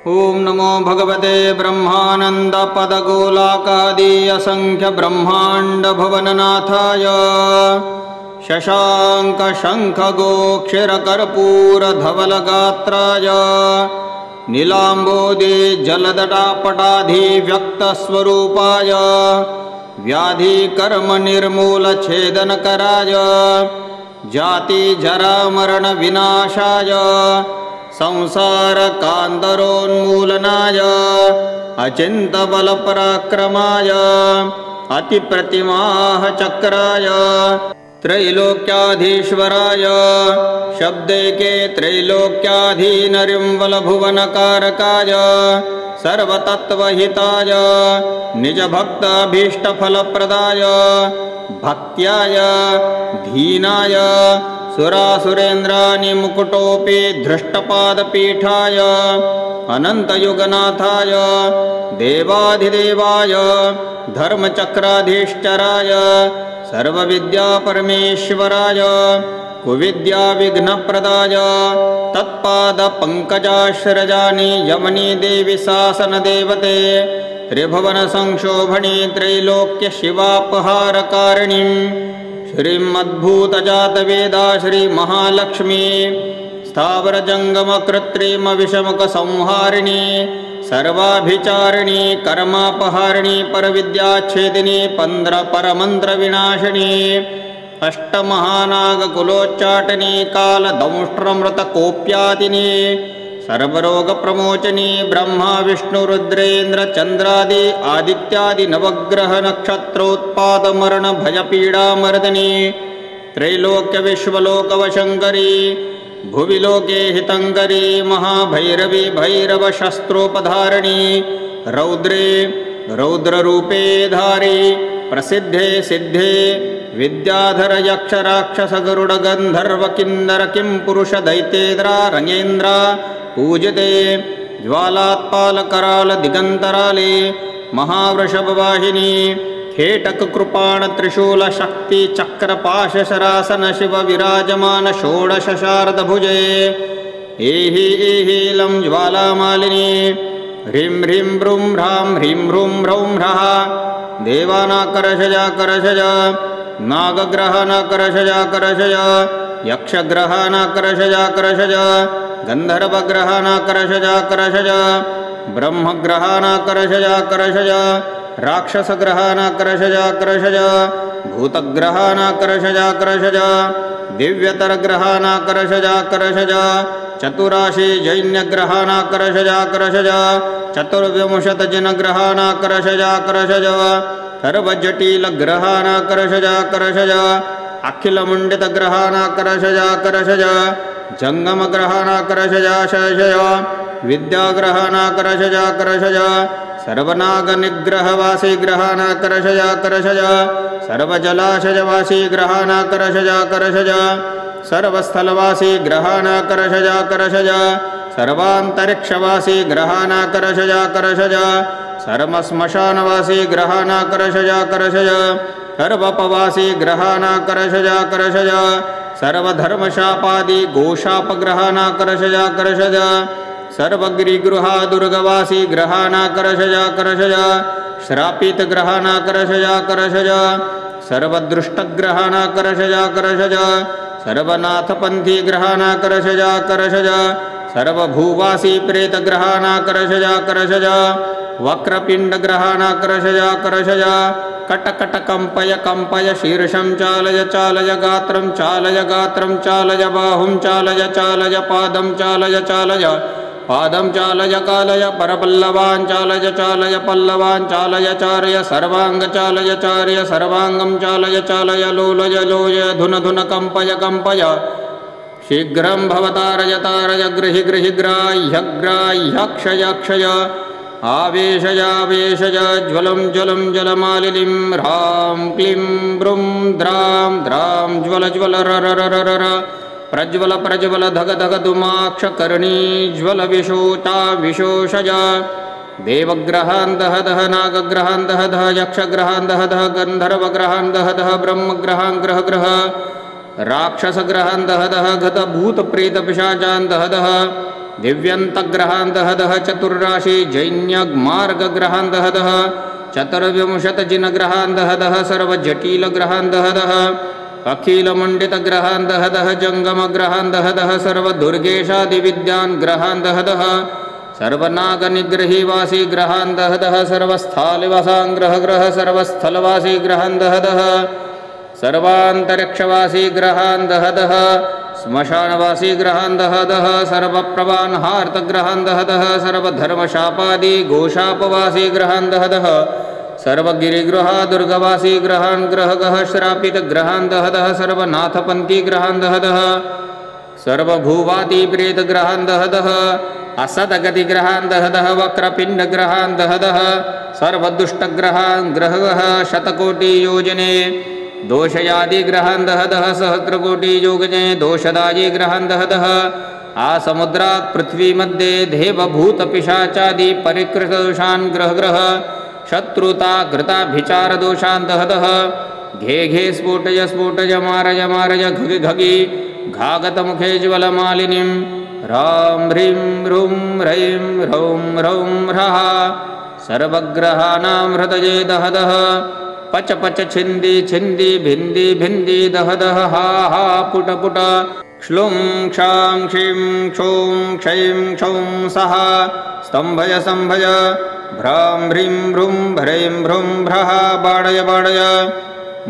ओं नमो भगवते ब्रह्मानन्दपदगोलाकादीयसङ्ख्यब्रह्माण्डभुवननाथाय शशाङ्कशङ्खगोक्षरकर्पूरधवलगात्राय नीलाम्बोधिजलदटापटाधिव्यक्तस्वरूपाय व्याधिकर्मनिर्मूलच्छेदनकराय जातिजरामरणविनाशाय संसारकान्तरोन्मूलनाय अचिन्तबलपराक्रमाय अतिप्रतिमाः चक्राय त्रैलोक्याधीश्वराय शब्दैके त्रैलोक्याधीनरिंवलभुवनकारकाय सर्वतत्त्वहिताय निजभक्ताभीष्टफलप्रदाय भक्त्याय धीनाय सुरासुरेन्द्राणि मुकुटोपि धृष्टपादपीठाय अनन्तयुगनाथाय देवाधिदेवाय धर्मचक्राधीश्चराय सर्वविद्यापरमेश्वराय कुविद्याविघ्नप्रदाय तत्पादपङ्कजाश्रजानि यमनी देवी शासनदेवते त्रिभुवनसंक्षोभणी त्रैलोक्यशिवापहारकारिणीं श्रीमद्भूतजातवेदा श्रीमहालक्ष्मी स्थावरजङ्गमकृत्रिमविषमुखसंहारिणी सर्वाभिचारिणी कर्मापहारिणी परविद्याच्छेदिनी पंद्रपरमन्त्रविनाशिनी अष्टमहानागकुलोच्चाटिनी कालदंष्ट्रमृतकोप्यादिनी सर्वरोगप्रमोचनी ब्रह्मा विष्णुरुद्रेन्द्र चन्द्रादि आदित्यादि नवग्रह नक्षत्रोत्पादमरणभयपीडामर्दिनी त्रैलोक्यविश्वलोकवशङ्करी भुवि लोके हितङ्करी महाभैरवी भैरवशस्त्रोपधारिणी रौद्रे रौद्ररूपे धारी प्रसिद्धे सिद्धे विद्याधर यक्षराक्षस गरुड गन्धर्व किन्नर किं पुरुष दैत्येन्द्र रंगेन्द्र पूजिते ज्वालात्पालकराल दिगंतराले महावृषभवाहिनी खेटक कृपाण त्रिशूल शक्ति चक्र पाश शरासन शिव विराजमान षोडश शारद भुजे एहि एहि लं ज्वालामालिनी ह्रीं ह्रीं ब्रूं ह्रां ह्रीं ह्रूं ह्रौं ह्रः देवानाकर्षजा करषज नागग्रहानाकर्षजा करषज यक्षग्रहानाकर्षजा करषज गन्धर्वग्रहानाकर्षजा करषज ब्रह्मग्रहानाकर्षजा करषज राक्षसग्रहानाकर्षजा करषज भूतग्रहानाकर्षजा करषज दिव्यतरग्रहानाकर्षजा करषज चतुराशि जैन्यग्रहानाकर्षजा करषज चतुर्विंशतिजनग्रहानाकर्षजा करषज सर्वजटिलग्रहानाकर्षजा करषज अखिलमण्डितग्रहानाकर्षजा करषज जङ्गमग्रहानाकर्षजा शशय विद्याग्रहानाकर्षजा करषज सर्वनागनिग्रहवासी ग्रहानाकर्षजा करषज सर्वजलाशयवासी ग्रहानाकर्षजा करषज सर्वस्थलवासी ग्रहानाकर्षजा करषज सर्वान्तरिक्षवासी ग्रहानाकर्षजा करषज सर्वश्मशानवासी ग्रहानाकर्षजा करषज सर्वपवासी ग्रहानाकर्षजा करषज सर्वधर्मशापादि गोशापग्रहानाकर्षजा करषज सर्वगिरिगृहा दुर्गवासी ग्रहानाकर्षजा करषज श्रापितग्रहानाकर्षजा करषज सर्वदृष्टग्रहानाकर्षजा करषज सर्वनाथपन्थी ग्रहानाकर्षजा करषज सर्वभूवासी प्रेतग्रहानाकर्षजा करषज वक्रपिण्डग्रहानाकर्षजा करषज कटकटकम्पय कम्पय शीर्षं चालय चालय गात्रं चालय गात्रं चालय बाहुं चालय चालय पादं चालय चालय पादं चालय कालय परपल्लवान् चालय चालय पल्लवान् चालय चारय सर्वांग चालय चारय सर्वांगं चालय चालय लोलय लोय धुन धुन कम्पय कम्पय शीघ्रं भवतारय तारय गृहि गृहि ग्राह्य ग्राह्य क्षय क्षय आवेशय आवेशय ज्वलं ज्वलं ज्वलमालिनीं ह्रां क्लीं ब्रूं द्रां द्रां ज्वल ज्वल रररररर प्रज्वल प्रज्वल धग धग धुमाक्षकर्णी ज्वल विशोता विशोषज देवग्रहान् दह दह नागग्रहान् दह दह यक्षग्रहान् दह दह गन्धर्वग्रहान् दह दह ब्रह्मग्रहान् ग्रह ग्रह राक्षसग्रहान् दह दह गत भूत प्रेत पिशाचान् दह दह दिव्यन्तग्रहान् दह दह चतुर्राशि जैन्यमार्गग्रहान् दह दह चतुर्विंशतिजिनग्रहान् दह दह सर्वजटिलग्रहान् दह दह अखिलमण्डितग्रहान् दह दह जङ्गमग्रहान् दह दह सर्वदुर्गेशादिविद्यान् ग्रहान् दह दह सर्वनागनिग्रहीवासी ग्रहान् दह दह सर्वस्थालिवासान् ग्रह ग्रह सर्वस्थलवासी ग्रहान् दह दह सर्वान्तरिक्षवासी ग्रहान् दह दह स्मशानवासी ग्रहान् दह दह सर्वप्रवान्हार्तग्रहान् दह दह सर्वधर्मशापादि गोशापवासी ग्रहान् दह दह सर्वगिरिगृहा दुर्गवासी ग्रहान् ग्रह गह श्रापितग्रहान् दह दह सर्वनाथपन्थी ग्रहान् दह दह सर्वभूवादि प्रेतग्रहान् दह दह असदगतिग्रहान् दह दह वक्रपिण्डग्रहान् दह दह सर्वदुष्टग्रहान् ग्रह गह शतकोटियोजने दोषयादिग्रहान् दह दह सहस्रकोटियोजने दोषदायि ग्रहान् दह दह आसमुद्रात् पृथ्वी मध्ये देवभूतपिशाचादि परिकृतदोषान् ग्रह ग्रह शत्रुता घृताभिचारदोषान् दह दह घे घे स्फोटय स्फोटय मारय मारय घगि घगि घागतमुखे ज्वलमालिनीं ह्रां ह्रीं ह्रूं ह्रैं ह्रौं ह्रौं ह्रः सर्वग्रहाणां हृदये दह दह पच पच छिन्दी छिन्दी भिन्दी भिन्दी दह दह हा हा पुट पुट क्ष्लुं क्षां क्षीं क्षौं क्षैं क्षौं सः स्तम्भय स्तम्भय भ्रां ह्रीं ह्रूं ह्रैं ह्रूं ह्रः बाडय बाडय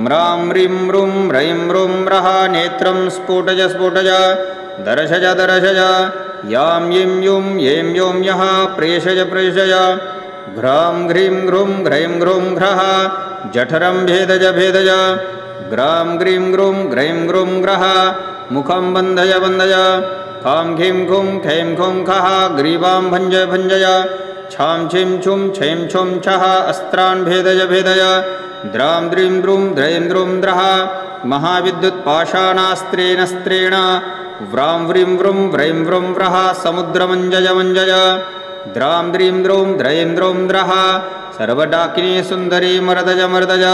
म्रां ह्रीं ह्रूं ह्रैं ह्रूं ह्रः नेत्रं स्फोटय स्फोटय दर्शय दर्शय यां यीं युं यें यों यः प्रेषय प्रेषय घ्रां ह्रीं ह्रूं ह्रैं ह्रूं ह्रः जठरं भेदय भेदय ग्रां ग्रीं ग्रूं ग्रैं ग्रूं ग्रः मुखं बन्धय बन्धय खां खीं खुं खैं खुं खः ग्रीवां भञ्जय भञ्जय छां छिं छुं छैं छुं छः अस्त्रान् भेदय भेदय द्रां द्रीं द्रुं द्रैं द्रुं द्रः महाविद्युत्पाषाणास्त्रेण स्त्रेण व्रां व्रीं व्रुं व्रैं व्रुं व्रः समुद्रमञ्जय मञ्जय द्रां द्रीं द्रौं द्रैं द्रौं द्रः सर्वडाकिनी सुन्दरी मर्दय मर्दय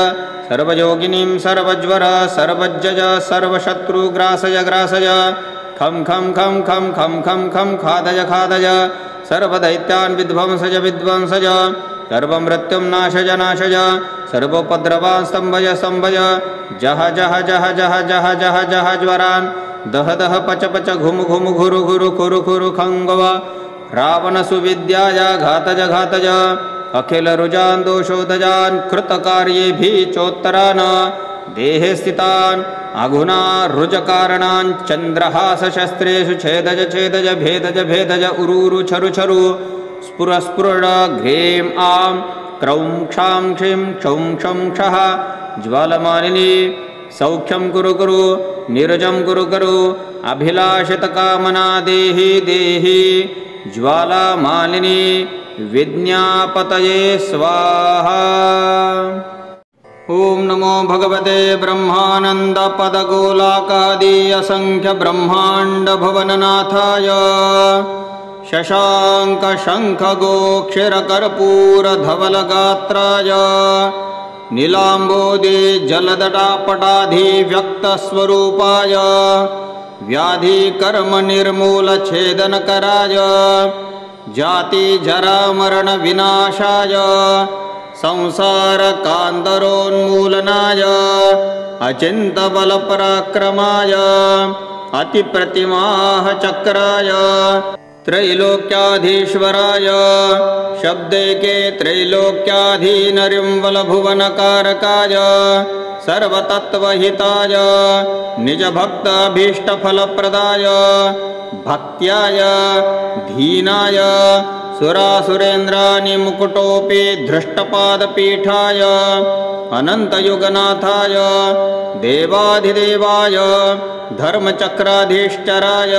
सर्वयोगिनीं सर्वज्वर सर्वज्जय सर्वशत्रुग्रासय ग्रासय खं खं खं खं खं खं खं खादय खादय सर्वदैत्यान् विध्वंसय विध्वंसय सर्वमृत्युं नाशय नाशय सर्वोपद्रवान् स्तम्भय स्तम्भय जह जह जह जह जह जह जह ज्वरान् दह दह पच पच घुम घुम घुरु घुरु खुरु खुरु खङ्गव रावणसुविद्याय घातज घातज अखिलरुजान् दोषोदजान् कृतकार्येभिः चोत्तरान् देहे स्थितान् अघुना रुजकारणान् चन्द्रहासशस्त्रेषु छेदज छेदज भेदज भेदज उरूरु छरु छरु स्फुर स्फुर घ्रें आं क्रौं क्षां क्षीं क्षौं क्षं क्षः ज्वालमालिनी सौख्यं कुरु कुरु निरजं कुरु कुरु अभिलाषितकामना देहि देहि ज्वालामालिनी विज्ञापतये स्वाहा। ॐ नमो भगवते ब्रह्मानन्दपदगोलाकादि असङ्ख्यब्रह्माण्डभुवननाथाय शशाङ्कशङ्खगोक्षिरकर्पूरधवलगात्राय नीलाम्बोदि जलदटापटाधिव्यक्तस्वरूपाय व्याधिकर्मनिर्मूलछेदनकराय जातिजरामरणविनाशाय संसारकान्तरोन्मूलनाय अचिन्तबलपराक्रमाय अतिप्रतिमाः चक्राय त्रैलोक्याधीश्वराय शब्दैके त्रैलोक्याधीनरिंवलभुवनकारकाय सर्वतत्त्वहिताय निजभक्ताभीष्टफलप्रदाय भक्त्याय धीनाय सुरासुरेन्द्राणि मुकुटोपि धृष्टपादपीठाय अनन्तयुगनाथाय देवाधिदेवाय धर्मचक्राधीश्चराय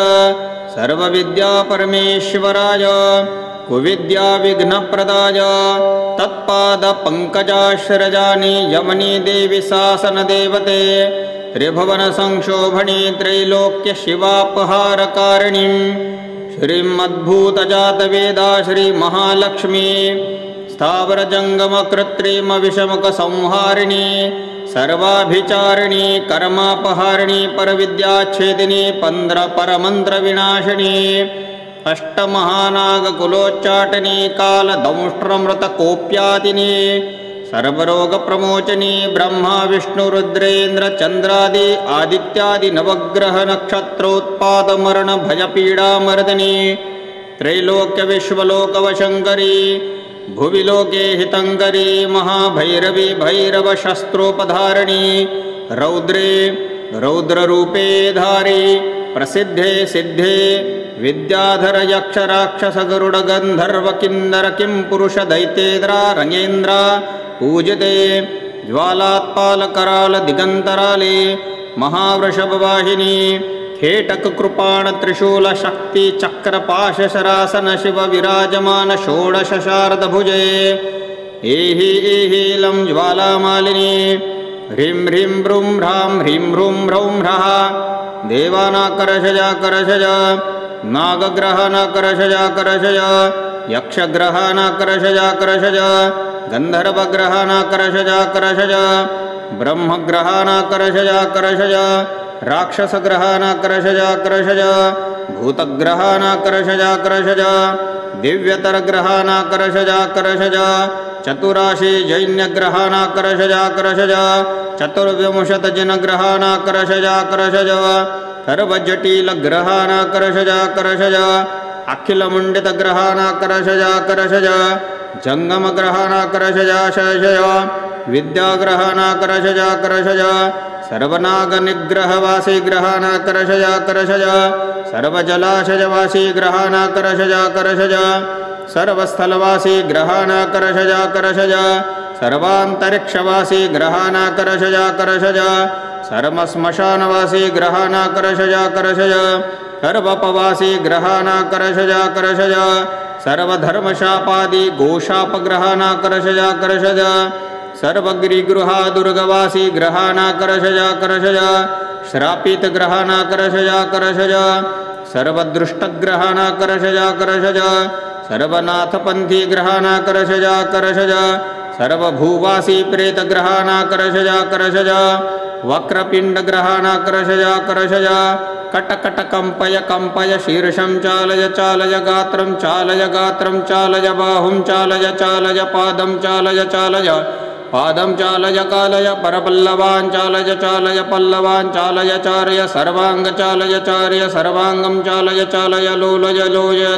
सर्वविद्यापरमेश्वराय कुविद्याविघ्नप्रदाय तत्पादपङ्कजाश्रजानि यमनी देवी शासनदेवते त्रिभुवनसंशोभणी त्रैलोक्यशिवापहारकारिणीं श्रीमद्भूतजातवेदा श्रीमहालक्ष्मी स्थावरजङ्गमकृत्रिमविषमकसंहारिणी सर्वाभिचारिणी कर्मापहारिणी परविद्याच्छेदिनी परमन्त्रविनाशिनी अष्टमहानागकुलोच्चाटनी कालदंष्ट्रमृतकोप्यातिनी सर्वरोगप्रमोचनी ब्रह्मा विष्णुरुद्रेन्द्र चन्द्रादि आदित्यादि नवग्रह नक्षत्रोत्पादमरणभयपीडामर्दिनी त्रैलोक्यविश्वलोकवशङ्करी भुवि लोके हितङ्करी महाभैरवी भैरवशस्त्रोपधारिणी रौद्रे रौद्ररूपे धारी प्रसिद्धे सिद्धे विद्याधर यक्ष राक्षस गरुड गंधर्व किन्नर किं पुरुष दैतेन्द्र रंगेन्द्र पूजते ज्वालात्पाल कराल दिगंतराले महावृषभवाहिनी खेटक कृपाण त्रिशूल शक्ति चक्र पाश शरासन शिव विराजमान षोडश शारद भुजे एहि एहिलं ज्वालामालिनी ह्रीं ह्रीं ब्रूं ह्रां ह्रीं ह्रूं ह्रौं ह्रः देवानाकर्षज नागग्रहानाकर्षज यक्षग्रहानाकर्षज गन्धर्वग्रहानाकर्षज ब्रह्मग्रहानाकर्षज राक्षसग्रहानाकर्षज भूतग्रहानाकर्षज दिव्यतरग्रहानाकर्षज चतुराशि जैन्यग्रहानाकर्षज चतुर्विंशतजनग्रहानाकर्षज सर्वजटिलग्रहानाकर्षज अखिलमण्डितग्रहानाकर्षज जङ्गमग्रहानाकर्षज विद्याग्रहानाकर्षज सर्वनागनिग्रहवासी ग्रहानाकर्षज सर्वजलाशयवासी ग्रहानाकर्षज सर्वस्थलवासी ग्रहानाकर्षज सर्वान्तरिक्षवासी ग्रहानाकर्षज सर्वश्मशानवासी ग्रहानाकर्षज सर्वपवासी ग्रहानाकर्षज सर्वधर्मशापादि गोशापग्रहानाकर्षज सर्वगिरिगृहा दुर्गवासी ग्रहानाकर्षज श्रापित ग्रहानाकर्षज सर्वदृष्टग्रहानाकर्षज सर्वनाथपन्थी ग्रहानाकर्षज सर्वभूवासी प्रेतग्रहानाकर्षज वक्रपिण्डग्रहानाकर्षज कटकटकम्पय कम्पय शीर्षं चालय गात्रं चालय बाहुं चालय पादं चालय पादं चालय कालय परपल्लवान् चालय पल्लवान् चालय चार्य सर्वांग चालय सर्वांगं चालय लोलय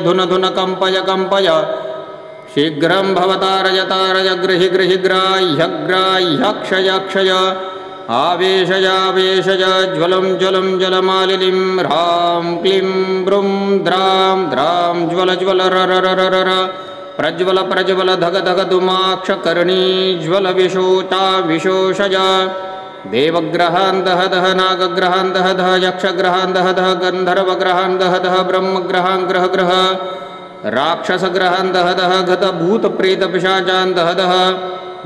धुन कम्पय शीघ्रं भवतारय गृहि ग्राह्यक्षय आवेशय ज्वलं जलमालिनीं ह्रां क्लीं ब्रूं द्रां ज्वल रर प्रज्वल धग धुमाक्ष कर्णी ज्वल विशोषय देवग्रहान् दह नागग्रहान् दह यक्षग्रहान् दह गन्धर्वग्रहान् दह ब्रह्मग्रहान् ग्रह राक्षसग्रहान् दह घत भूत प्रेत पिशाचान् दह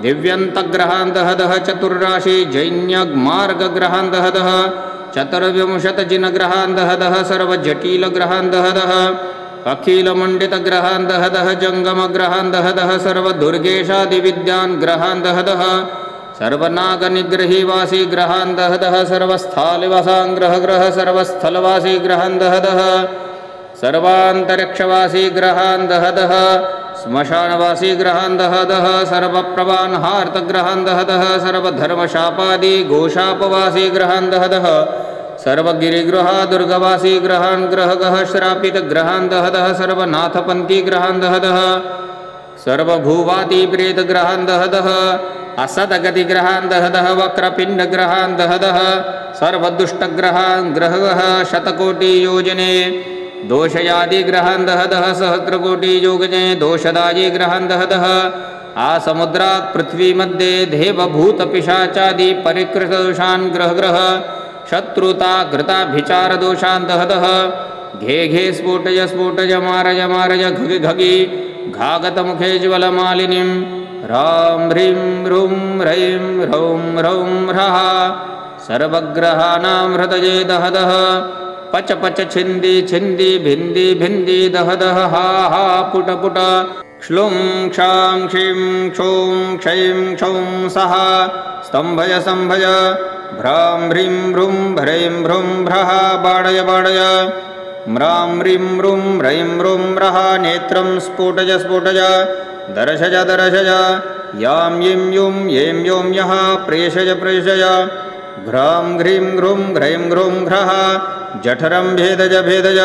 दिव्यन्तग्रहान् दह चतुर्राशि जैन्यमार्गग्रहान् दह चतुर्विंशतजिनग्रहान् दह सर्वजटिलग्रहान् दह अखिलमण्डितग्रहान् दह जङ्गमग्रहान् दह सर्वदुर्गेशादिविद्यान् ग्रहान् दह सर्वनागनिग्रहीवासी ग्रहान् दह सर्वस्थालिवासान् ग्रह सर्वस्थलवासी ग्रहान् दह सर्वान्तरिक्षवासी ग्रहान् दह श्मशानवासी ग्रहान् दह सर्वप्रवान् हार्तग्रहान् दह सर्वधर्मशापादि गोशापवासी ग्रहान् दह सर्वगिरिगृहा दुर्गवासी ग्रहान् ग्रह श्रापित ग्रहान् दह सर्वनाथपन्थी ग्रहान् दह सर्वभूवाति प्रेत ग्रहान् दह असतगति ग्रहान् दह वक्रपिण्ड ग्रहान् दह सर्वदुष्टग्रहान् ग्रह शतकोटि योजने दोषयादि ग्रहान् दह सहस्रकोटि योजने दोषदायि ग्रहान् दह आसमुद्रात् पृथ्वी मध्ये देवभूत पिशाचादि परिकृतदोषान् ग्रह शत्रुता घृताभिचार दोषान् दह घे स्फोटय मारय घगि घागतमुखे ज्वलमालिनीं ह्रां ह्रीं ह्रूं ह्रैं ह्रौं ह्रौं ह्रः सर्वग्रहाणां हृदये दह पच छिन्दी भिन्दी दह हा पुट क्ष्लुं क्षां क्षीं क्षौं क्षैं क्षौं सः स्तम्भय भ्रां ह्रीं भ्रूं भ्रैं भ्रूं भ्रः बाडय म्रां म्रीं म्रूं म्रैं म्रूं रः नेत्रं स्फोटज स्फोटज दर्शज दर्शज यां यीं यूं यें यों यः प्रेषज प्रेषज घ्रां घ्रीं घ्रूं घ्रैं घ्रूं घ्रः जठरं भेदज भेदज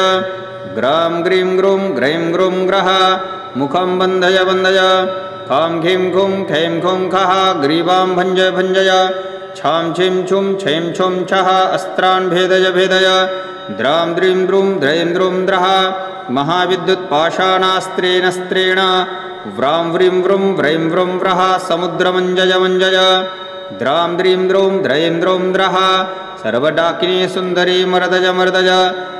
ग्रां ग्रीं ग्रूं ग्रैं ग्रूं ग्रः मुखं बन्धय बन्धय खां खीं खुं खैं खुं खः ग्रीवां भञ्जय भञ्जय छां छिं छुं छैं छुं छः अस्त्रान् भेदय भेदय द्रां द्रीं द्रुं द्रैं द्रुं द्रः महाविद्युत्पाषाणास्त्रेण स्त्रेण व्रां व्रीं व्रुं व्रैं व्रुं व्रः समुद्रमञ्जय मञ्जय द्रां द्रीं द्रुं द्रैं द्रुं द्रः सर्वडाकिनी सुन्दरी मर्दज मर्दज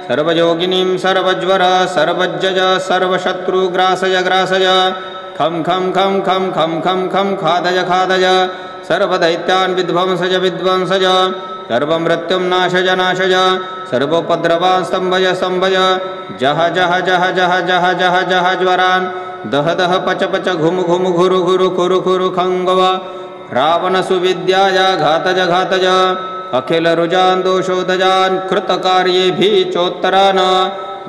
सर्वयोगिनीं सर्वज्वर सर्वज्जज सर्वशत्रुग्रासय ग्रासय खं खं खं खं खं खं खं खादय खादय सर्वदैत्यान् विध्वंसज विध्वंसज सर्वमृत्युं नाशय नाशय सर्वोपद्रवान् स्तम्भय स्तम्भय जह जह जह जह जह जह जह ज्वरान् दह दह पच पच घुम घुम घुरु घुरु खुरु खुरु खङ्गव रावण सुविद्याय घातज घातज अखिल रुजान् दोषोदजान् कृतकार्येभिः चोत्तरान्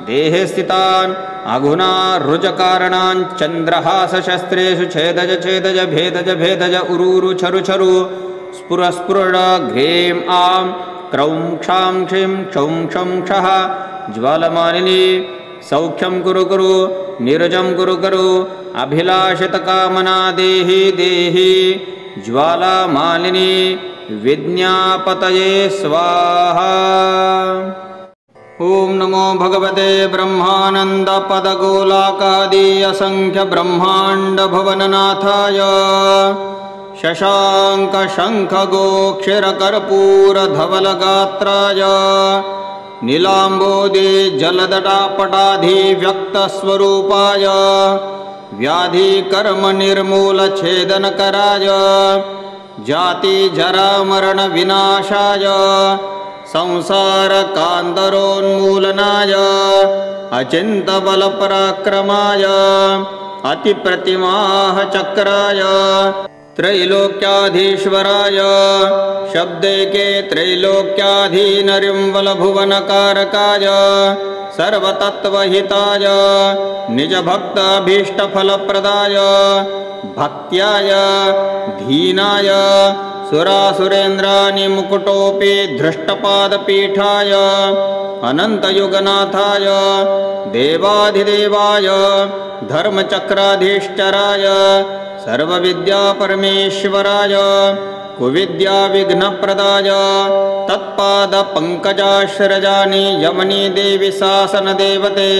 देहे स्थितान् अघुना रुजकारणान् चन्द्रहासशस्त्रेषु छेदज छेदज भेदज भेदज उरुरु छरु छरु स्फुर स्फुर घ्रें आं क्रौं क्षां क्षीं क्षौं क्षं क्षः ज्वालमालिनी सौख्यं कुरु कुरु निरजं कुरु कुरु अभिलाषितकामना देहि देहि ज्वालामालिनी विज्ञापतये स्वाहा। ॐ नमो भगवते ब्रह्मानन्दपदगोलाकादि असंख्य ब्रह्माण्ड भुवननाथाय शशाङ्कशङ्खगोक्षिरकर्पूरधवलगात्राय नीलाम्बोदि जलदटापटाधिव्यक्तस्वरूपाय व्याधिकर्मनिर्मूलछेदनकराय जातिजरामरणविनाशाय संसारकान्तरोन्मूलनाय अचिन्तबलपराक्रमाय अतिप्रतिमाः चक्राय त्रैलोक्याधीश्वराय शब्दैके त्रैलोक्याधीनरिंवलभुवनकारकाय सर्वतत्त्वहिताय निजभक्ताभीष्टफलप्रदाय भक्त्याय धीनाय सुरासुरेन्द्राणि मुकुटोपि धृष्टपादपीठाय अनन्तयुगनाथाय देवाधिदेवाय धर्मचक्राधीश्चराय सर्वविद्यापरमेश्वराय कुविद्याविघ्नप्रदाय तत्पादपङ्कजाश्रजानि यमनी देवी शासनदेवते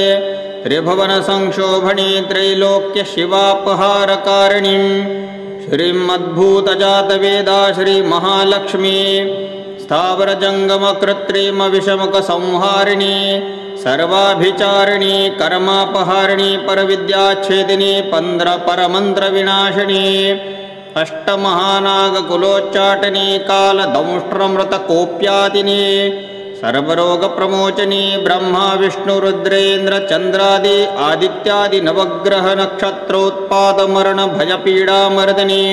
त्रिभुवनसंशोभणी त्रैलोक्यशिवापहारकारिणीं श्रीमद्भूतजातवेदा श्रीमहालक्ष्मी स्थावरजङ्गमकृत्रिमविषमुखसंहारिणी सर्वाभिचारिणी कर्मापहारिणी परविद्याच्छेदिनी पंद्रपरमन्त्रविनाशिनी अष्टमहानागकुलोच्चाटनी कालदंष्ट्रमृतकोप्यातिनी सर्वरोगप्रमोचनी ब्रह्मा विष्णुरुद्रेन्द्र चन्द्रादि आदित्यादि नवग्रह नक्षत्रोत्पादमरणभयपीडामर्दिनी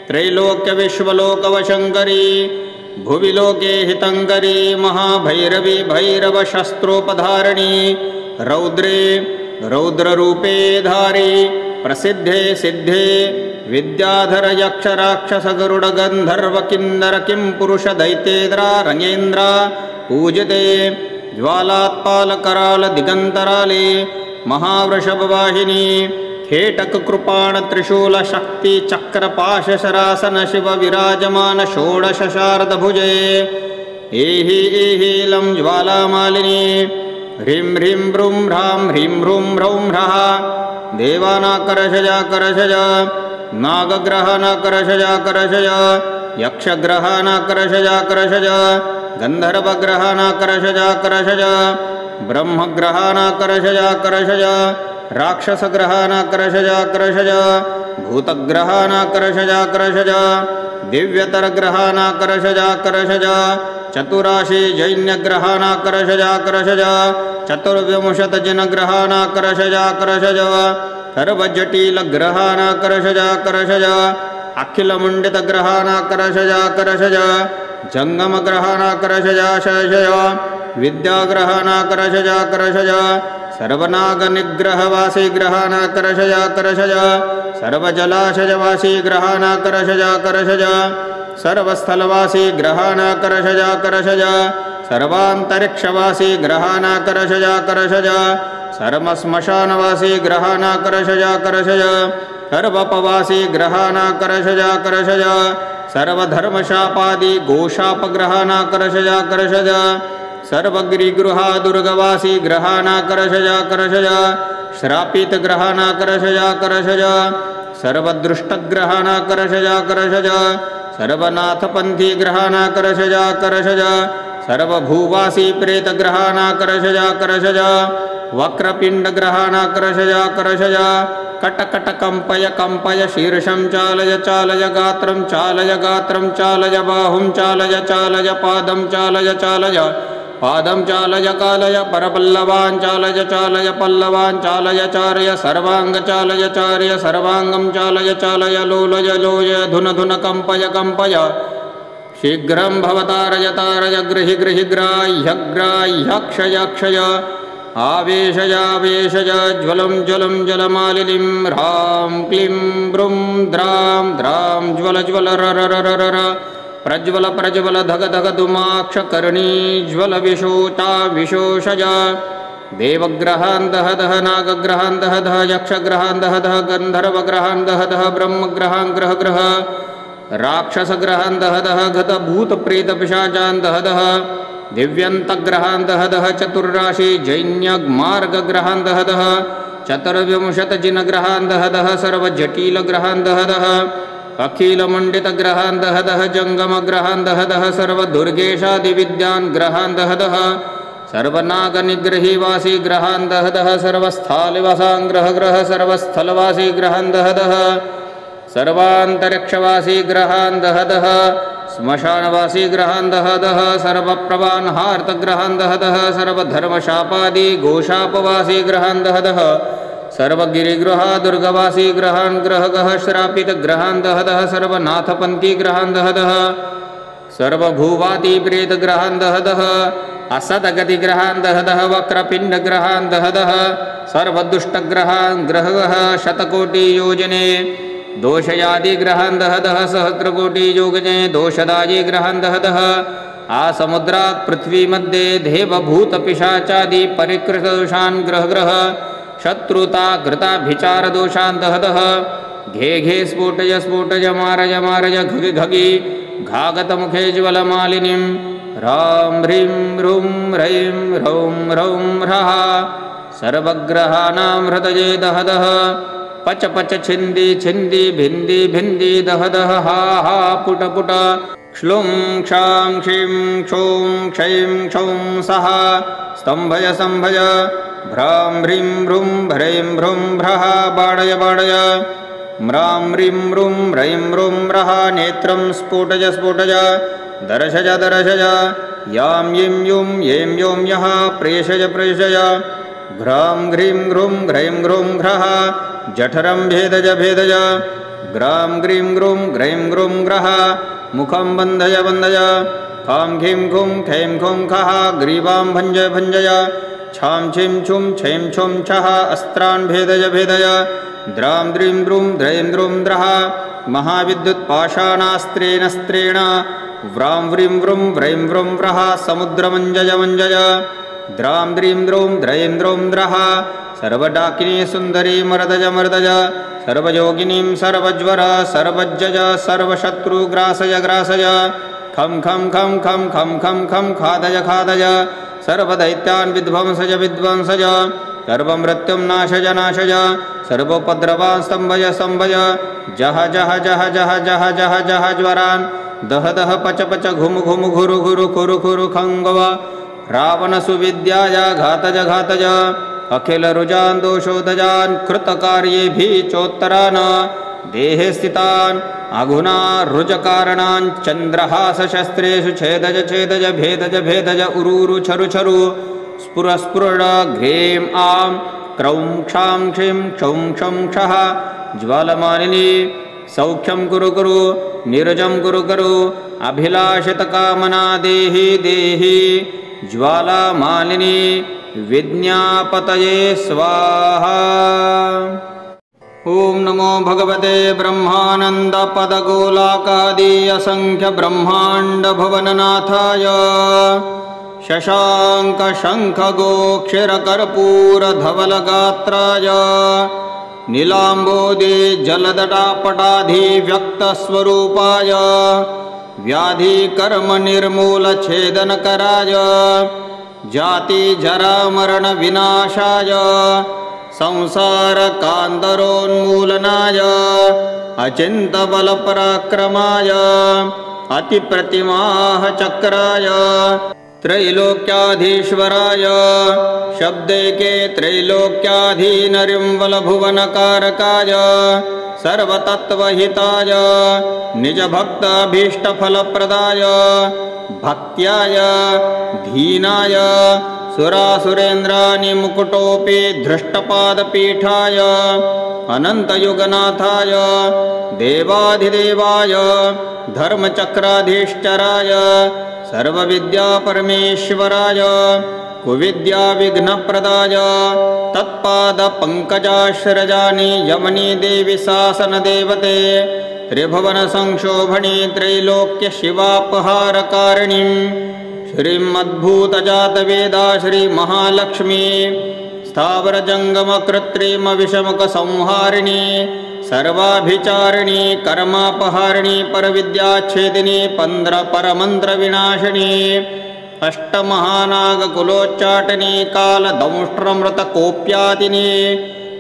त्रैलोक्यविश्वलोकवशङ्करी भुवि लोके हितङ्करी महाभैरवी भैरवशस्त्रोपधारिणी रौद्रे रौद्ररूपे धारी प्रसिद्धे सिद्धे विद्याधर यक्षराक्षसगरुडगन्धर्वकिन्नर किंपुरुषदैत्येन्द्रा रङ्गेन्द्रा पूजते ज्वालात्पालकरालदिगन्तराले महावृषभवाहिनी खेटककृपाणत्रिशूलशक्तिचक्रपाशशरासन शिव विराजमान षोडशशारदभुजे एहि एहीलं ज्वालामालिनी ह्रीं ह्रीं ब्रूं ह्रां ह्रीं ह्रूं ह्रौं ह्रः देवानाकर्षजाकर्षज नागग्रहानाकर्षजाकर्षज यक्षग्रहानाकर्षजाकर्षज गन्धर्वग्रहानाकर्षजाकर्षज ब्रह्मग्रहानाकर्षजाकर्षज राक्षसग्रहानाकर्षजाकर्षज भूतग्रहानाकर्षजाकर्षज दिव्यतरग्रहानाकर्षजाकर्षज चतुराशि जैन्यग्रहानाकर्षजाकर्षज चतुर्विंशतजिनग्रहानाकर्षजाकर्षज सर्वजटिलग्रहानाकर्षजाकर्षज अखिलमण्डितग्रहानाकर्षजाकर्षज जङ्गमग्रहानाकर्षजाकर्षज विद्याग्रहाणाकरशजाकरशज सर्वनागनिग्रहवासी ग्रहाणाकरशजाकरशज सर्वजलाशयवासी ग्रहाणाकरशजाकरशज सर्वस्थलवासी ग्रहाणाकरशजाकरशज सर्वान्तरिक्षवासी ग्रहाणाकरशजाकरशज सर्वश्मशानवासी ग्रहाणाकरशजाकरशज सर्वपवासी ग्रहाणाकरशजाकरशज सर्वधर्मशापादि गोशापग्रहाणाकरशजाकरशज सर्वगिरिगृहादुर्गवासी ग्रहाणाकरशजाकरशज श्रापितग्रहाणाकरशजाकरशज सर्वदृष्टग्रहाणाकरशजाकरशज सर्वनाथपन्थी ग्रहाणाकरशजाकरशज सर्वभूवासी प्रेतग्रहाणाकरशजाकरशज वक्रपिण्डग्रहाणाकरशजाकरशज कटकटकम्पय कम्पय शीर्षं चालय चालय गात्रं चालय गात्रं चालय बाहुं चालय चालय पादं चालय चालय पादं चालय कालय परपल्लवान् चालय चालय पल्लवान् चालय चारय सर्वांग चालय चारय सर्वांगं चालय चालय लोलय लोय धुन धुन कम्पय कम्पय शीघ्रं भवतारय तारय गृहि गृहि ग्राह्य ग्राह्य क्षय क्षय आवेशय आवेशय ज्वलं ज्वलं जलमालिनीं ह्रां क्लीं ब्रूं द्रां द्रां ज्वल ज्वल रर रर रर प्रज्वल प्रज्वल धग धग धुमाक्षकर्णी ज्वल विशोता विशोषज देवग्रहान् दह दह नागग्रहान् दह दह यक्षग्रहान् दह दह गन्धर्वग्रहान् दह दह ब्रह्मग्रहान् ग्रह ग्रह राक्षसग्रहान् दह दह गत भूतप्रेतपिशाचान् दह दह दिव्यन्तग्रहान् दह दह चतुर्राशि जैन्यमार्गग्रहान् दह दह चतुर्विंशतिजिनग्रहान् दह दह सर्वजटिलग्रहान् दह दह अखिलमण्डितग्रहान् दह दह जङ्गमग्रहान् दह दह सर्वदुर्गेशादिविद्यान् ग्रहान् दह दह सर्वनागनिग्रहीवासी ग्रहान् दह दह सर्वस्थालिवासान् ग्रह ग्रह सर्वस्थलवासी ग्रहान् दह दह सर्वान्तरिक्षवासी ग्रहान् दह दह श्मशानवासी ग्रहान् दह दह सर्वप्रवान् हार्तग्रहान् दह दह सर्वधर्मशापादि गोशापवासी ग्रहान् दह दह सर्वगिरिगृहादुर्गवासी ग्रहान् ग्रह गह श्रापितग्रहान् दह दह सर्वनाथपन्थी ग्रहान् दह दह सर्वभूवादि प्रेतग्रहान् दह दह असदगतिग्रहान् दह दह वक्रपिण्डग्रहान् दह दह सर्वदुष्टग्रहान् ग्रह गह शतकोटियोजने दोषयादिग्रहान् दह दह सहस्रकोटियोजने दोषदायि ग्रहान् दह दह आसमुद्रात् पृथ्वी मध्ये देवभूतपिशाचादि परिकृतदोषान् ग्रह ग्रह शत्रुता घृताभिचारदोषान् दह दह घे घे स्फोटय स्फोटय मारय मारय घगि घगि घागतमुखे ज्वलमालिनीं ह्रां ह्रीं ह्रूं ह्रैं ह्रौं ह्रौं ह्रः सर्वग्रहाणां हृदये दह दह पच पच छिन्दी छिन्दी भिन्दी भिन्दी दह दह हा हा पुट पुट क्ष्लुं क्षां क्षीं क्षौं क्षैं क्षौं सः स्तम्भय स्तम्भय भ्रां ह्रीं ह्रूं ह्रैं ह्रूं ह्रः बाडय बाडय म्रां ह्रीं ह्रूं ह्रैं ह्रूं ह्रः नेत्रं स्फोटय स्फोटय दर्शय दर्शय यां यीं यूं यें यों यः प्रेषय प्रेषय घ्रां ह्रीं ह्रूं ह्रैं ह्रूं ह्रः जठरं भेदय भेदय ग्रां ग्रीं ग्रूं ग्रैं ग्रूं ग्रः मुखं बन्धय बन्धय खां खीं खुं खैं खुं खः ग्रीवां भञ्जय भञ्जय छां छिं छुं छैं छुं छः अस्त्रान् भेदय भेदय द्रां द्रीं द्रूं द्रैं द्रूं द्रः महाविद्युत्पाषाणास्त्रेण स्त्रेण व्रां व्रीं व्रुं व्रैं व्रुं व्रः समुद्रमञ्जय मञ्जय द्रां द्रीं द्रूं द्रैं द्रूं द्रः सर्वडाकिनी सुन्दरी मर्दय मर्दय सर्वयोगिनीं सर्वज्वर सर्वज्जय सर्वशत्रुग्रासय ग्रासय खं खं खं खं खं खं खं खादय खादय सर्वदैत्यान् विध्वंसय विध्वंसय सर्वमृत्युं नाशय नाशय सर्वोपद्रवान् स्तम्भय स्तम्भय जह जह जह जह जह जह जह ज्वरान् दह दह पच पच घुम घुम घुरु घुरु खुरु खुरु खङ्गव रावणसुविद्याय घातय घातय अखिलरुजान् दोषोदजान् कृतकार्येभिः चोत्तरान् देहे स्थितान् अघुना रुजकारणान् चन्द्रहासशस्त्रेषु छेदय छेदय भेदय भेदय उरूरु छरु छरु स्फुर स्फुर घ्रें आं क्रौं क्षां क्षीं क्षौं क्षं क्षः ज्वालमालिनी सौख्यं कुरु कुरु निरजं कुरु कुरु अभिलाषितकामना देहि देहि ज्वालामालिनी विज्ञापतये स्वाहा। ओम नमो भगवते ब्रह्मानंदपदगोलाकादि असंख्य ब्रह्मांड भुवननाथाय शशांक शंख गोक्षर कर्पूर धवल गात्राय नीलांबोदि जलदटापटाधि व्यक्त स्वरूपाय व्याधि कर्म निर्मूल छेदन कराय जाति जरा मरण विनाशाय संसार कांदरोन्मूलनाय अचिंत बल पराक्रमाय अतिप्रतिमाह चक्राय त्रैलोक्याधीश्वराय शब्दैके त्रैलोक्याधीनरिं वलभुवनकारकाय सर्वतत्त्वहिताय निजभक्ताभीष्टफलप्रदाय भक्त्याय धीनाय सुरासुरेन्द्राणि मुकुटोपि धृष्टपादपीठाय अनन्तयुगनाथाय देवाधिदेवाय धर्मचक्राधीश्चराय सर्वविद्यापरमेश्वराय कुविद्याविघ्नप्रदाय तत्पादपङ्कजाश्रजानि यमनी देवी शासनदेवते त्रिभुवनसंक्षोभणी त्रैलोक्यशिवापहारकारिणीं श्रीमद्भूतजातवेदा श्रीमहालक्ष्मी स्थावरजङ्गमकृत्रिमविषमुखसंहारिणी सर्वाभिचारिणी कर्मापहारिणी परविद्याच्छेदिनी पंद्रपरमन्त्रविनाशिनी अष्टमहानागकुलोच्चाटनी कालदंष्ट्रमृतकोप्यादिनी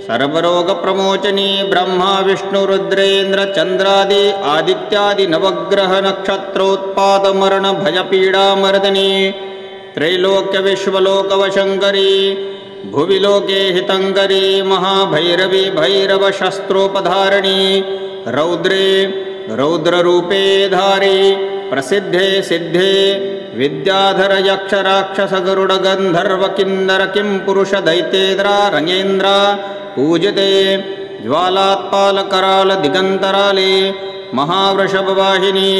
सर्वरोगप्रमोचनी ब्रह्मा विष्णुरुद्रेन्द्र चन्द्रादि आदित्यादि नवग्रह नक्षत्रोत्पादमरण भयपीडामर्दिनी त्रैलोक्यविश्वलोकवशङ्करी भुवि लोके हितङ्करी महाभैरवी भैरवशस्त्रोपधारिणी रौद्रे रौद्ररूपे धारी प्रसिद्धे सिद्धे विद्याधर यक्षराक्षस गरुड गंधर्व किन्नर किं पुरुष दैतेन्द्रा रंगेन्द्र पूजते ज्वालात्पाल कराल दिगंतराले महावृषभवाहिनी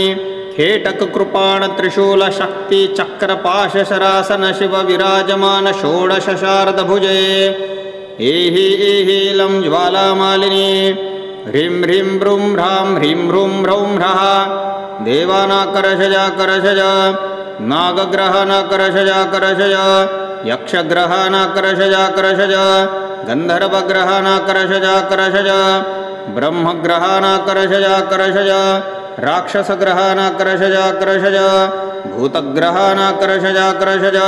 खेटक कृपाण त्रिशूल शक्ति चक्र पाश शरासन शिव विराजमान षोडश शारद भुजे एहि लं ज्वालामालिनी ह्रीं ह्रीं ब्रूं ह्रां ह्रीं ह्रूं ह्रौं ह्रः देवानाकर्षजा करषज नागग्रहानाकर्षजा करषज यक्षग्रहानाकर्षजा करषज गन्धर्वग्रहानाकर्षजा करषज ब्रह्मग्रहानाकर्षजा करषज राक्षसग्रहानाकर्षजा करषज भूतग्रहानाकर्षजा करषज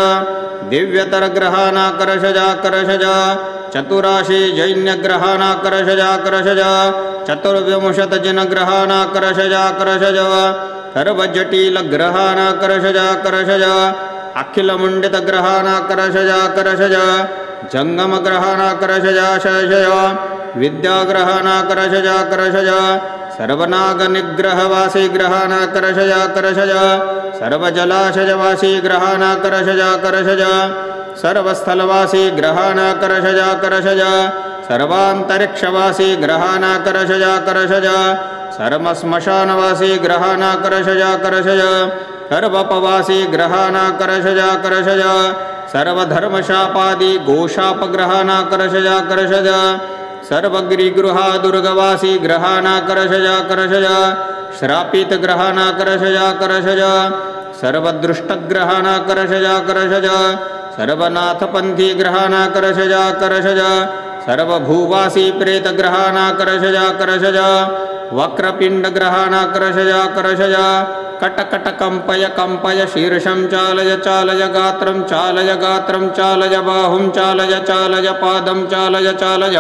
दिव्यतरग्रहानाकर्षजा करषज चतुराशि जैन्यग्रहानाकर्षजा करषज चतुर्विंशतिजनग्रहानाकर्षजा करषज सर्वजटिलग्रहानाकर्षजा करषज अखिलमुण्डितग्रहानाकर्षजा करषज जङ्गमग्रहानाकर्षजा शशय विद्याग्रहानाकर्षजा करषज सर्वनागनिग्रहवासी ग्रहानाकर्षजा करषज सर्वजलाशयवासी ग्रहानाकर्षजा करषज सर्वस्थलवासी ग्रहानाकर्षजा करषज सर्वान्तरिक्षवासी ग्रहानाकर्षजा करषज सर्वश्मशानवासी ग्रहानाकर्षजा करषज सर्वपवासी ग्रहानाकर्षजा करषज सर्वधर्मशापादि गोशापग्रहानाकर्षजा करषज सर्वगिरिगृहादुर्गवासी ग्रहानाकर्षजा करषज श्रापितग्रहानाकर्षजा करषज सर्वदृष्टग्रहानाकर्षजा करषज सर्वनाथपन्थी ग्रहानाकर्षजा करषज सर्वभूवासी प्रेतग्रहानाकर्षजा करषज वक्रपिण्डग्रहानाकर्षजा करषज कटकटकम्पय कम्पय शीर्षं चालय चालय गात्रं चालय गात्रं चालय बाहुं चालय चालय पादं चालय चालय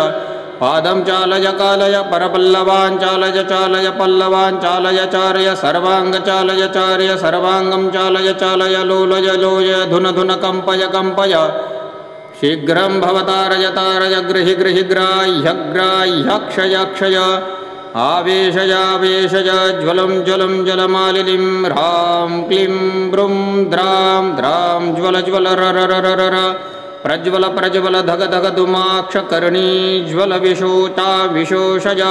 पादं चालय कालय परपल्लवान् चालय चालय पल्लवान् चालय चारय सर्वांग चालय चारय सर्वांगं चालय चालय लोलय लोय धुन धुन कम्पय कम्पय शीघ्रं भवतारय तारय गृहि गृहि ग्राह्य ग्राह्य क्षय क्षय आवेशय आवेशय ज्वलं ज्वलं ज्वलमालिनीं ह्रां क्लीं ब्रूं द्रां द्रां ज्वल ज्वल रर रर रर प्रज्वल प्रज्वल धग धग धुमाक्षकर्णी ज्वल विशोता विशोषज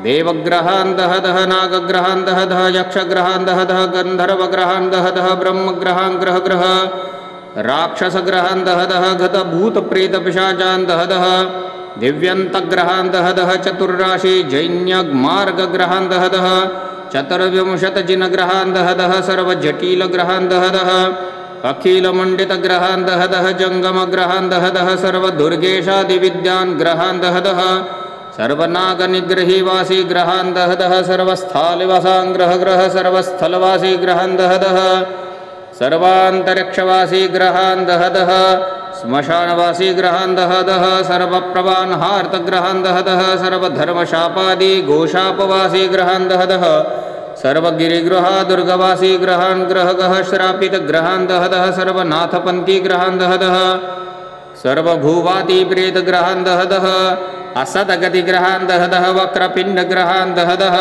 देवग्रहान् दह दह नागग्रहान् दह दह यक्षग्रहान् दह दह गन्धर्वग्रहान् दह दह ब्रह्मग्रहान् ग्रह ग्रह राक्षसग्रहान् दह दह गतभूतप्रेतपिशाचान् दह दह दिव्यन्तग्रहान् दह दह चतुर्राशि जैन्यमार्गग्रहान् दह दह चतुर्विंशतिजिनग्रहान् दह दह सर्वजटिलग्रहान् दह दह अखिलमण्डितग्रहान् दह दह जङ्गमग्रहान् दह दह सर्वदुर्गेशादिविद्यान् ग्रहान् दह दह सर्वनागनिग्रहीवासी ग्रहान् दह दह सर्वस्थालिवासान् ग्रह ग्रह सर्वस्थलवासी ग्रहान् दह दह सर्वान्तरिक्षवासी ग्रहान् दह दह श्मशानवासी ग्रहान् दह दह सर्वप्रवान्हार्तग्रहान् दह दह सर्वधर्मशापादि गोशापवासी ग्रहान् दह दह सर्वगिरिगृहा दुर्गवासी ग्रहान् ग्रह गह श्रापितग्रहान् दह दह सर्वनाथपन्थी ग्रहान् दह दह सर्वभूवादिप्रेतग्रहान् दह दह असदगतिग्रहान् दह दह वक्रपिण्डग्रहान् दह दह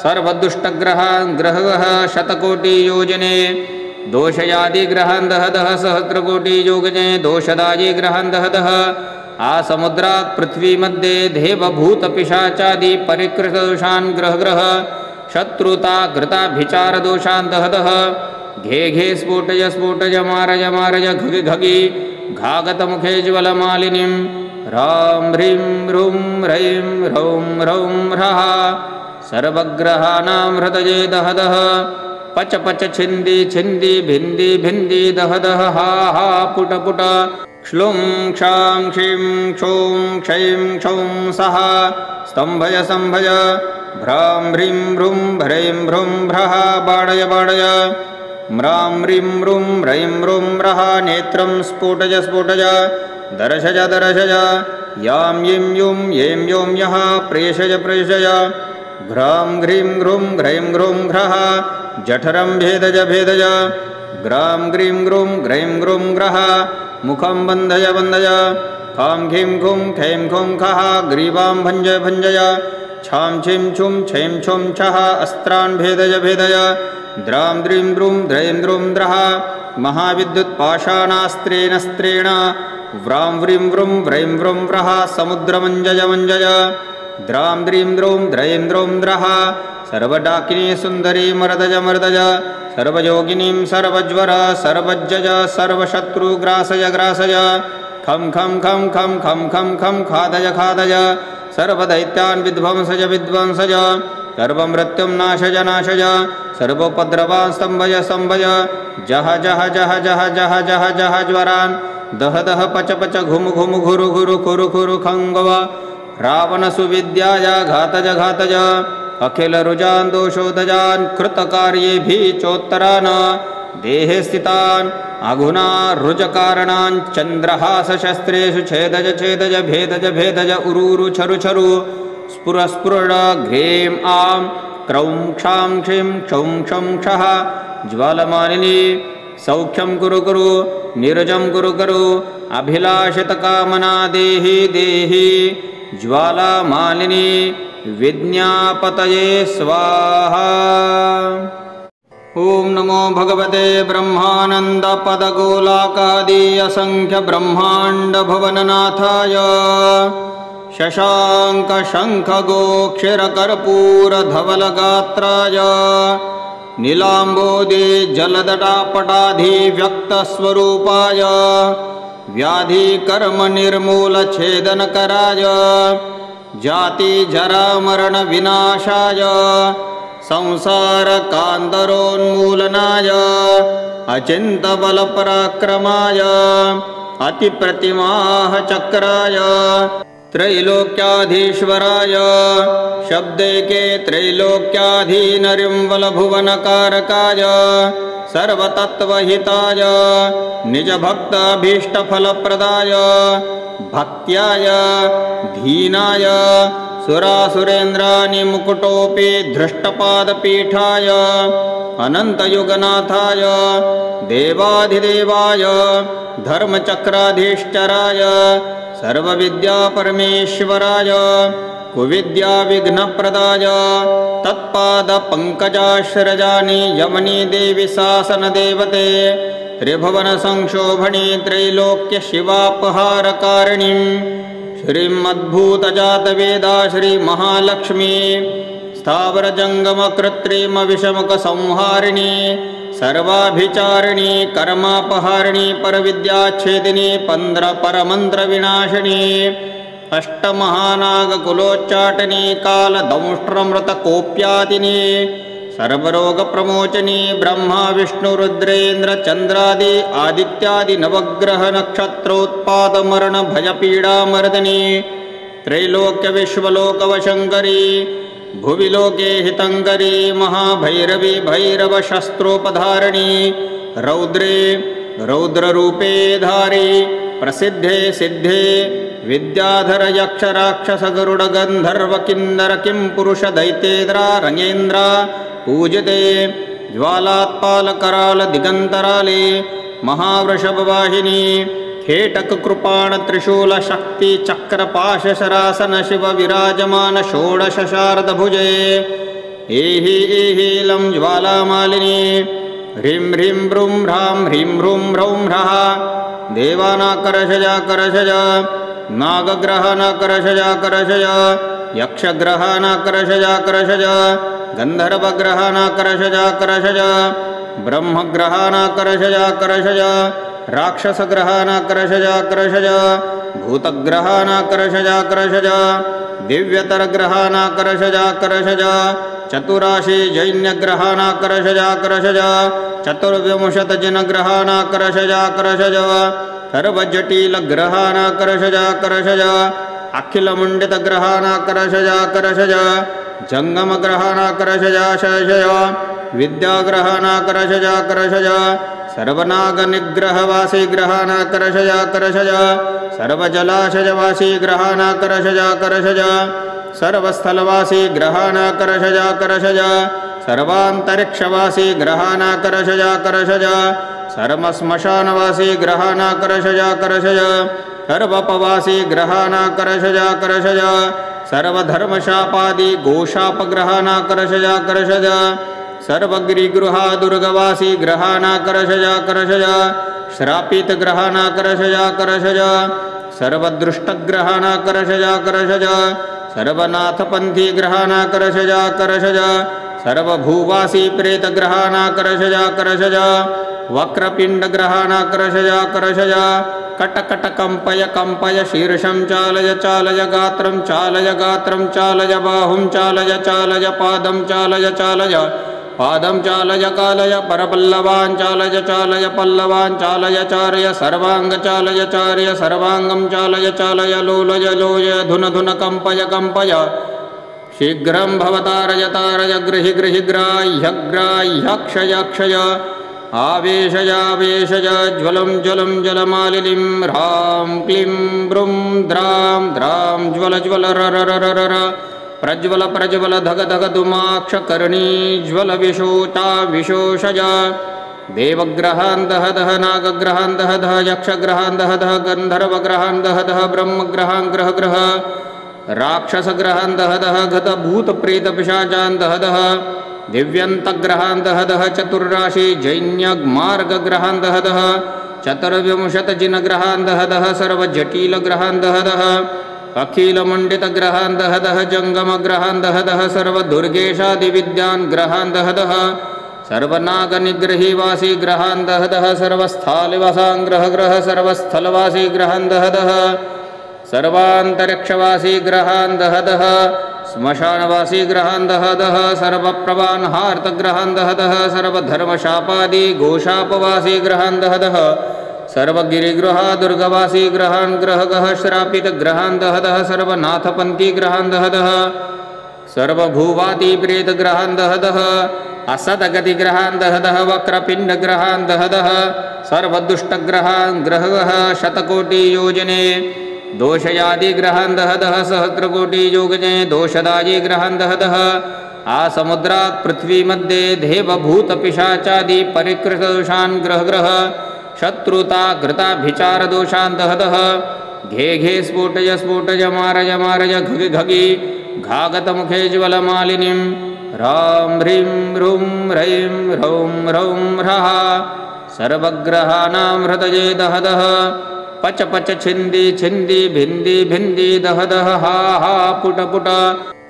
सर्वदुष्टग्रहान् ग्रह गह शतकोटियोजने दोषयादिग्रहान् दह दह सहस्रकोटियोजने दोषदायिग्रहान् दह दह आसमुद्रात् पृथ्वी मध्ये देवभूतपिशाचादि परिकृतदोषान् ग्रह ग्रह शत्रुता घृताभिचारदोषान् दह दह घे घे स्फोटय स्फोटय मारय मारय घगि घगि घागतमुखे ज्वलमालिनीं ह्रां ह्रीं ह्रूं ह्रैं ह्रौं ह्रौं ह्रः सर्वग्रहाणां हृदये दह दह पच पच छिन्दी छिन्दी भिन्दी भिन्दी दह दह हा हा पुट पुट क्ष्लुं क्षां क्षीं क्षौं क्षैं क्षौं सः स्तम्भय स्तम्भय भ्रां ह्रीं ह्रूं ह्रैं ह्रूं ह्रः बाडय बाडय म्रां ह्रीं ह्रूं ह्रैं ह्रूं ह्रः नेत्रं स्फोटय स्फोटय दर्शय दर्शय यां यीं युं यें यों यः प्रेषय प्रेषय घ्रां ह्रीं ह्रूं ह्रैं ह्रूं ह्रः जठरं भेदय भेदय ग्रां ग्रीं ग्रूं ग्रैं ग्रूं ग्रः मुखं बन्धय बन्धय खां खीं खुं खैं खुं खः ग्रीवां भञ्जय भञ्जय छां छिं छुं छैं छुं छः अस्त्रान् भेदय भेदय द्रां द्रीं द्रुं द्रैं द्रुं द्रः महाविद्युत्पाषाणास्त्रेण स्त्रेण व्रां व्रीं व्रुं व्रैं व्रुं व्रः समुद्रमञ्जय मञ्जय द्रां द्रीं द्रौं द्रैं द्रौं द्रः सर्वडाकिनी सुन्दरी मर्दय मर्दय सर्वयोगिनीं सर्वज्वर सर्वज्जय सर्वशत्रुग्रासय ग्रासय खं खं खं खं खं खं खं खादय खादय सर्वदैत्यान् विध्वंसय विध्वंसय सर्वमृत्युं नाशय नाशय सर्वोपद्रवान् स्तम्भय स्तम्भय जह जह जह जह जह जह जह ज्वरान् दह दह पच पच घुम घुम घुरु घुरु खुरु खुरु खङ्गव रावणसुविद्याय घातज घातज अखिलरुजान् दोषोदजान् कृतकार्येभिः चोत्तरान् देहे स्थितान् अघुना रुजकारणान् चन्द्रहासशस्त्रेषु छेदज छेदज भेदज भेदज उरूरु छरु छरु स्फुर स्फुर घ्रें आं क्रौं क्षां क्षीं क्षौं क्षं क्षः ज्वालमालिनी सौख्यं कुरु कुरु निरजं कुरु कुरु अभिलाषितकामना देहि देहि ज्वालामालिनी विज्ञापतये स्वाहा। ओं नमो भगवते ब्रह्मानन्दपदगोलाकादि असंख्य ब्रह्मांड भुवननाथाय शशांक शंख गोक्षरकर्पूरधवलगात्राय नीलाम्बोदि जलदटापटाधिव्यक्तस्वरूपाय व्याधि कर्म निर्मूल छेदनकराय जाति जरा मरण विनाशाय संसार कांदरोन्मूलनाय अचिंत बल पराक्रमाय अतिप्रतिमाह चक्राय त्रैलोक्याधीश्वराय शब्दैके त्रैलोक्याधीनरिं वलभुवनकारकाय सर्वतत्त्वहिताय निजभक्ताभीष्टफलप्रदाय भक्त्याय धीनाय सुरासुरेन्द्राणि मुकुटोपि धृष्टपादपीठाय अनन्तयुगनाथाय देवाधिदेवाय धर्मचक्राधीश्चराय सर्वविद्यापरमेश्वराय कुविद्याविघ्नप्रदाय तत्पादपङ्कजाश्रजानि यमनी देवी शासनदेवते त्रिभुवनसंशोभणी त्रैलोक्यशिवापहारकारिणीं श्रीमद्भूतजातवेदा श्रीमहालक्ष्मी स्थावरजङ्गमकृत्रिमविषमुखसंहारिणी सर्वाभिचारिणी कर्मापहारिणी परविद्याच्छेदिनी परमंत्रविनाशिनी अष्टमहानागकुलोच्चाटनी कालदंष्ट्रमृतकोप्यादिनी सर्वरोगप्रमोचनी ब्रह्मा विष्णुरुद्रेन्द्र चंद्रादि आदित्यादि नवग्रह नक्षत्रोत्पादमरणभयपीडामर्दिनी त्रैलोक्य विश्वलोकवशङ्करी भुवि लोके हितङ्करी महाभैरवी भैरवशस्त्रोपधारिणी रौद्रे रौद्ररूपे धारी प्रसिद्धे सिद्धे विद्याधर यक्ष राक्षस गरुड गंधर्व किन्नर किं पुरुष दैतेन्द्र रंगेन्द्र पूजते ज्वालात्पाल कराल दिगंतराले महावृषभवाहिनी खेटक कृपाण त्रिशूल शक्ति चक्र पाश शरासन शिव विराजमान षोडश शारद भुजे एहि एहि लं ज्वालामालिनी ह्रीं ह्रीं ब्रूं ह्रां ह्रीं ह्रूं ह्रौं ह्रः देवानाकर्षजा करषज नागग्रहानाकर्षजा करषज यक्षग्रहानाकर्षजा करषज गन्धर्वग्रहानाकर्षजा करषज ब्रह्मग्रहानाकर्षजा करषज राक्षसग्रहानाकर्षजा करषज भूतग्रहानाकर्षजा करषज दिव्यतरग्रहानाकर्षजा करषज चतुराशि जैन्यग्रहानाकर्षजा करषज चतुर्विंशतिजनग्रहानाकर्षजा करषज सर्वजटिलग्रहानाकर्षजा करषज अखिलमण्डितग्रहानाकर्षजा करषज जङ्गमग्रहानाकर्षजा शयशय विद्याग्रहानाकर्षजा करषज सर्वनागनिग्रहवासी ग्रहानाकर्षजा करषज सर्वजलाशयवासी ग्रहानाकर्षजा करषज सर्वस्थलवासी ग्रहानाकर्षजा करषज सर्वान्तरिक्षवासी ग्रहानाकर्षजा करषज सर्वश्मशानवासी ग्रहानाकर्षजा करषज सर्वपवासी ग्रहानाकर्षजा करषज सर्वधर्मशापादि गोशापग्रहानाकर्षजा करषज सर्वगिरिगृहा दुर्गवासी ग्रहानाकर्षजा करषज श्रापित ग्रहानाकर्षजा करषज सर्वदृष्टग्रहानाकर्षजा करषज सर्वनाथपन्थी ग्रहानाकर्षजा करषज सर्वभूवासी प्रेतग्रहानाकर्षजा करषज वक्रपिण्डग्रहानाकर्षजा करषज कटकटकम्पय कम्पय शीर्षं चालय चालय गात्रं चालय गात्रं चालय बाहुं चालय चालय पादं चालय चालय पादं चालय कालय परपल्लवान् चालय चालय पल्लवान् चालय चारय सर्वांग चालय चारय सर्वांगं चालय चालय लोलय लोय धुन धुन कम्पय कम्पय शीघ्रं भवतारय तारय गृहि गृहि ग्राह्य ग्राह्य क्षय क्षय आवेशय आवेशय ज्वलं ज्वलं ज्वलमालिनीं ह्रां क्लीं ब्रूं द्रां द्रां ज्वल ज्वल रर रर रर प्रज्वल प्रज्वल धग धग धुमाक्षकर्णी ज्वल विशोता विशोषय देवग्रहान् दह दह नागग्रहान् दह दह यक्षग्रहान् दह दह गन्धर्वग्रहान् दह दह ब्रह्मग्रहान् ग्रह ग्रह राक्षसग्रहान् दह दह गत भूतप्रेतपिशाचान् दह दह दिव्यन्तग्रहान् दह दह चतुर्राशि जैन्यमार्गग्रहान् दह दह चतुर्विंशतिजिनग्रहान् दह दह सर्वजटिलग्रहान् दह दह अखिलमण्डितग्रहान् दह दह जङ्गमग्रहान् दह दह सर्वदुर्गेशादिविद्यान् ग्रहान् दह दह सर्वनागनिग्रहीवासी ग्रहान् दह दह सर्वस्थालिवासान् ग्रह ग्रह सर्वस्थलवासी ग्रहान् दह दह सर्वान्तरिक्षवासी ग्रहान् दह दह श्मशानवासी ग्रहान् दह दह सर्वप्रवान्हार्तग्रहान् दह दह सर्वधर्मशापादि गोशापवासी ग्रहान् दह दह सर्वगिरिगृहा दुर्गवासी ग्रहान् ग्रह गह श्रापितग्रहान् दह दह सर्वनाथपन्थी ग्रहान् दह दह सर्वभूवादि प्रेतग्रहान् दह दह असदगतिग्रहान् दह दह वक्रपिण्डग्रहान् दह दह सर्वदुष्टग्रहान् ग्रह गह शतकोटियोजने दोषयादिग्रहान् दह दह सहस्रकोटियोजने दोषदायि ग्रहान् दह दह आसमुद्रात् पृथ्वी मध्ये देवभूतपिशाचादि परिकृतदोषान् ग्रह ग्रह शत्रुता घृताभिचारदोषान् दह दह घे घे स्फोटय स्फोटय मारय मारय घगि घगि घागतमुखे ज्वलमालिनीं ह्रां ह्रीं ह्रूं ह्रैं ह्रौं ह्रौं ह्रः सर्वग्रहाणां हृदये दह दह पच पच छिन्दी छिन्दी भिन्दी भिन्दी दह दह हा हा पुट पुट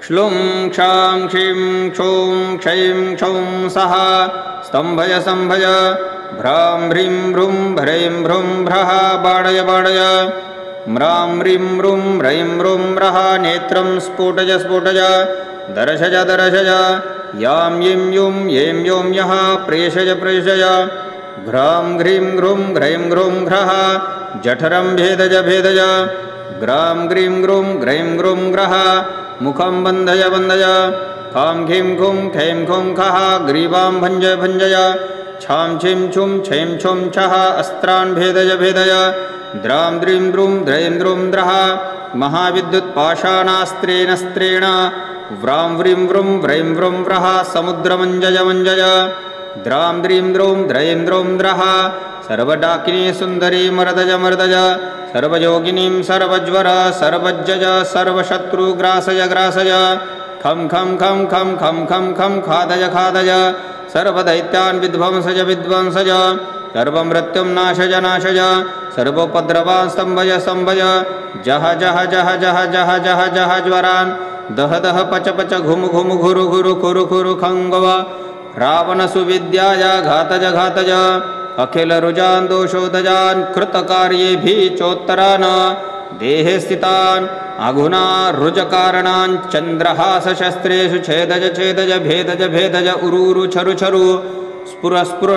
श्लुं क्षां क्षीं क्षौं क्षैं क्षौं सः स्तम्भय सम्भय भ्रां ह्रीं भ्रूं भ्रैं भ्रूं भ्रः बाडय बाडय म्रां ह्रीं म्रूं ह्रैं म्रूं म्रः नेत्रं स्फोटय स्फोटय दर्शय दर्शय यां यीं यूं यें यों यः प्रेषय प्रेषय घ्रां घ्रीं घ्रूं घ्रैं घ्रूं घ्रः जठरं भेदय भेदय ग्रां ग्रीं ग्रूं ग्रैं ग्रूं ग्रः मुखं बन्धय बन्धय खां खीं खुं खैं खुं खः ग्रीवां भञ्जय भञ्जय छां छिं छुं छैं छुं छः अस्त्रान् भेदय भेदय द्रां द्रीं द्रूं द्रैं द्रूं द्रः महाविद्युत्पाषाणास्त्रेण स्त्रेण व्रां व्रीं व्रुं व्रैं व्रुं व्रः समुद्रमञ्जय मञ्जय द्रां द्रीं द्रूं द्रैं द्रूं द्रः सर्वडाकिनी सुन्दरी मर्दय मर्दय सर्वयोगिनीं सर्वज्वर सर्वज्जय सर्वशत्रुग्रासय ग्रासय खं खं खं खं खं खं खं खादय खादय सर्वदैत्यान् विध्वंसय विध्वंसय सर्वमृत्युं नाशय नाशय सर्वोपद्रवान् स्तम्भय स्तम्भय जह जह जह जह जह जह जह ज्वरान् दह दह पच पच घुम घुम घुरु घुरु खुरु खुरु खङ्गव रावणसुविद्याय घातज घातज अखिल रुजान् दोषोदजान् कृतकार्येभिः चोत्तरान् देहे स्थितान् अघुना रुजकारणान् चन्द्रहासशस्त्रेषु छेदज छेदज भेदज भेदज उरूरु छरु छरु स्फुर स्फुर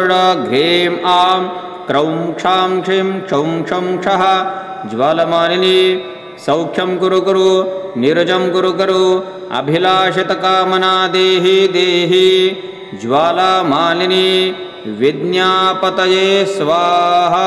घ्रीं आं क्रौं क्षां क्षीं क्षौं क्षं क्षः ज्वालमालिनी सौख्यं कुरु कुरु निरजं कुरु कुरु अभिलाषितकामना देहि देहि ज्वालामालिनी विज्ञापतये स्वाहा।